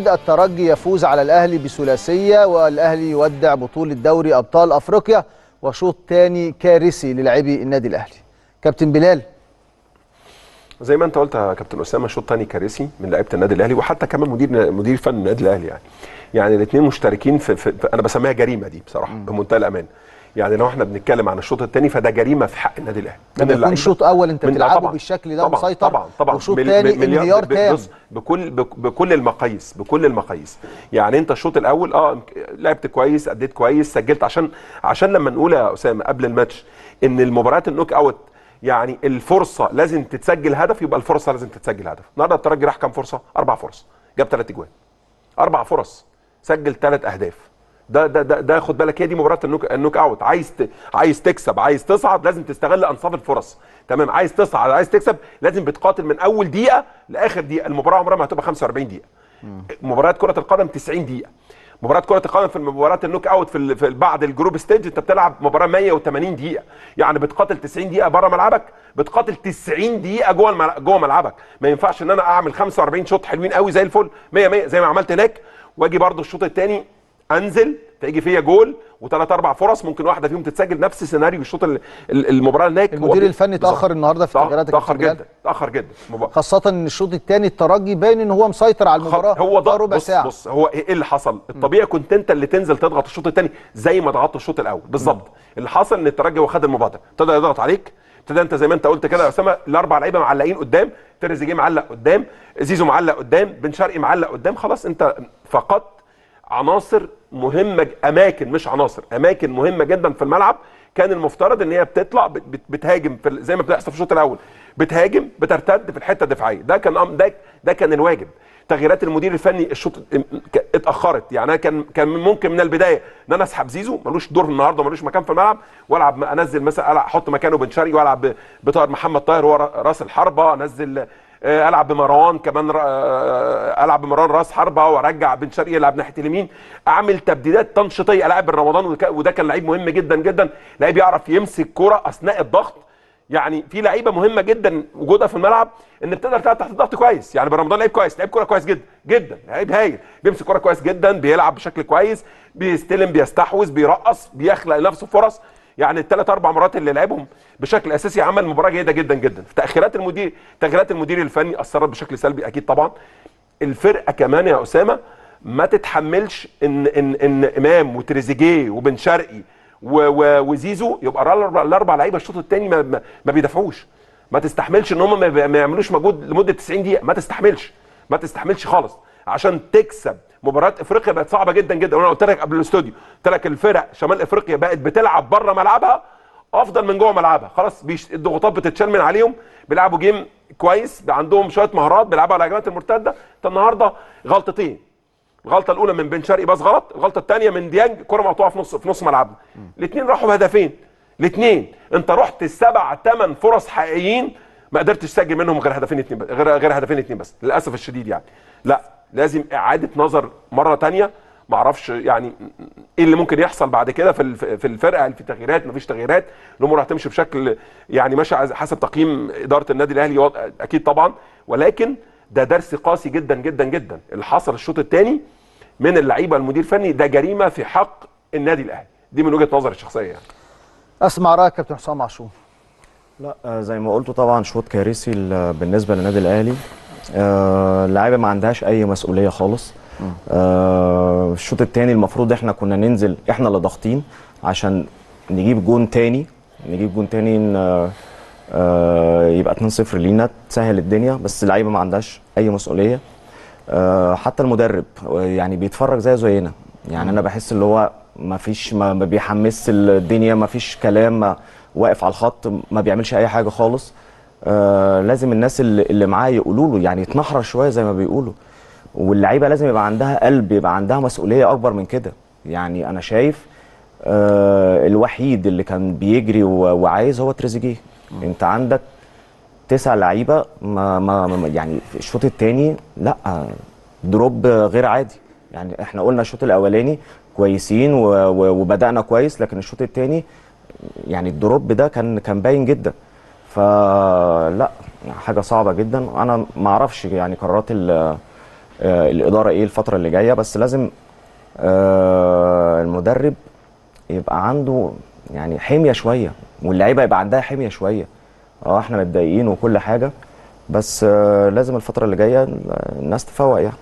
الترجي يفوز على الأهلي بثلاثية والأهلي يودع بطولة دوري أبطال أفريقيا وشوط ثاني كارثي للاعبي النادي الأهلي. كابتن بلال، زي ما انت قلت يا كابتن اسامه، شوط ثاني كارثي من لعيبه النادي الاهلي وحتى كمان مدير فن النادي الاهلي. يعني الاثنين مشتركين في انا بسميها جريمه دي بصراحه بمنتهى الامان. يعني لو احنا بنتكلم عن الشوط الثاني فده جريمه في حق النادي الاهلي. لما يكون شوط اول انت بتلعبه بالشكل ده مسيطر، طبعا وشوط ثاني انهيار تام بكل المقاييس. يعني انت الشوط الاول لعبت كويس، اديت كويس، سجلت عشان لما نقول يا اسامه قبل الماتش ان المباريات النوك اوت يعني الفرصه لازم تتسجل هدف، يبقى الفرصه لازم تتسجل هدف. النهارده الترجي راح كام فرصه؟ 4 فرص، جاب 3 اجوان. 4 فرص سجل 3 اهداف. ده خد بالك، هي دي مباراه النوك اوت. عايز تكسب، عايز تصعد، لازم تستغل انصاف الفرص. تمام، عايز تصعد، عايز تكسب، لازم بتقاتل من اول دقيقه لاخر دقيقه. المباراه عمرها ما هتبقى 45 دقيقه. مباريات كره القدم 90 دقيقه. مباراه كره القدم في المباريات النوك اوت في بعد الجروب ستيج انت بتلعب مباراه 180 دقيقه. يعني بتقاتل 90 دقيقه بره ملعبك، بتقاتل 90 دقيقه جوه ملعبك. ما ينفعش ان انا اعمل 45 شوط حلوين قوي زي الفل 100 زي ما عملت هناك، واجي برده الشوط الثاني انزل فيجي فيا جول وثلاث اربع فرص ممكن واحده فيهم تتسجل، نفس سيناريو الشوط المباراه هناك. المدير الفني اتاخر النهارده في تغييرات، اتاخر جدا خاصه ان الشوط الثاني الترجي باين ان هو مسيطر على المباراه. هو ده ربع ساعه. بص هو ايه اللي حصل؟ الطبيعي كنت انت اللي تنزل تضغط الشوط الثاني زي ما ضغطت الشوط الاول بالظبط. اللي حصل ان الترجي هو خد المبادره، ابتدى يضغط عليك، ابتدى انت زي ما انت قلت كده يا اسامه، الاربع لعيبه معلقين قدام، تريزيجيه معلق قدام، زيزو معلق قدام، بن شرقي معلق قدام. خلاص انت فقدت عناصر مهمه، اماكن مهمه جدا في الملعب. كان المفترض ان هي بتطلع بتهاجم زي ما بتحصل في الشوط الاول، بتهاجم بترتد في الحته الدفاعيه. ده كان الواجب. تغييرات المدير الفني الشوط اتاخرت. يعني انا كان ممكن من البدايه ان انا اسحب زيزو، ملوش دور النهارده، ملوش مكان في الملعب، والعب انزل مثلا احط مكانه بن شرقي، والعب بطاهر محمد طاهر هو راس الحربه، انزل العب بمروان كمان، العب بمروان راس حربه، وارجع بن شرقي يلعب ناحيه اليمين، اعمل تبديلات تنشيطيه. العب بن رمضان وده كان لعيب مهم جدا جدا، لعيب يعرف يمسك كرة اثناء الضغط. يعني في لعيبه مهمه جدا وجودها في الملعب ان بتقدر تلعب تحت الضغط كويس. يعني بن رمضان لعيب كويس، لعيب كوره كويس جدا جدا، لعيب هايل، بيمسك كوره كويس جدا، بيلعب بشكل كويس، بيستلم، بيستحوذ، بيرقص، بيخلق لنفسه فرص. يعني الثلاث اربع مرات اللي لعبهم بشكل اساسي عمل مباراه جيده جدا جدا. في تغييرات المدير الفني اثرت بشكل سلبي اكيد طبعا. الفرقه كمان يا اسامه ما تتحملش ان امام وتريزيجيه وبن شرقي وزيزو يبقى الاربع لعيبه الشوط الثاني ما بيدافعوش. ما تستحملش ان هم ما يعملوش مجهود لمده 90 دقيقه. ما تستحملش خالص. عشان تكسب مباراه افريقيا بقت صعبه جدا جدا. وانا قلت لك قبل الاستوديو، قلت لك الفرق شمال افريقيا بقت بتلعب بره ملعبها افضل من جوه ملعبها. خلاص الضغوطات بتتشال من عليهم، بيلعبوا جيم كويس، عندهم شويه مهارات، بيلعبوا على الهجمات المرتده. انت النهارده غلطتين، الغلطه الاولى من بن شرقي باص غلط، الغلطه الثانيه من ديانج كره مقطوعه في نص ملعبنا. الاثنين راحوا بهدفين، الاثنين. انت رحت 7 8 فرص حقيقيين ما قدرتش تسجل منهم غير هدفين اثنين بس، غير هدفين اثنين بس للاسف الشديد. يعني لا، لازم اعاده نظر مره ثانيه. ما اعرفش يعني ايه اللي ممكن يحصل بعد كده في الفرقه. في تغييرات؟ مفيش تغييرات، الامور هتمشي بشكل يعني ماشي حسب تقييم اداره النادي الاهلي اكيد طبعا. ولكن ده درس قاسي جدا جدا جدا اللي حصل الشوط الثاني من اللعيبه المدير الفني. ده جريمه في حق النادي الاهلي، دي من وجهه نظري الشخصيه. يعني اسمع رايك كابتن حسام عاشور. لا، زي ما قلتوا طبعا شوط كارثي بالنسبه للنادي الاهلي. اللعيبه ما عندهاش اي مسؤوليه خالص. الشوط الثاني المفروض احنا كنا ننزل، احنا اللي ضاغطين عشان نجيب جون تاني يبقى 2-0 لينا، تسهل الدنيا. بس اللعيبه ما عندهاش اي مسؤوليه. حتى المدرب يعني بيتفرج زينا. يعني انا بحس اللي هو ما بيحمس الدنيا، ما فيش كلام، واقف على الخط ما بيعملش اي حاجه خالص. لازم الناس اللي معاه يقولوا له، يعني يتنحرر شويه زي ما بيقولوا. واللعيبه لازم يبقى عندها قلب، يبقى عندها مسؤوليه اكبر من كده. يعني انا شايف الوحيد اللي كان بيجري وعايز هو تريزيجيه. انت عندك 9 لعيبه ما يعني في الشوط الثاني لا، دروب غير عادي. يعني احنا قلنا الشوط الاولاني كويسين وبدانا كويس، لكن الشوط الثاني يعني الدروب ده كان باين جدا. فلا، حاجه صعبه جدا. انا ما اعرفش يعني قرارات الاداره ايه الفتره اللي جايه، بس لازم المدرب يبقى عنده يعني حميه شويه، واللعيبه يبقى عندها حميه شويه. احنا متضايقين وكل حاجه، بس لازم الفتره اللي جايه الناس تفوق يعني.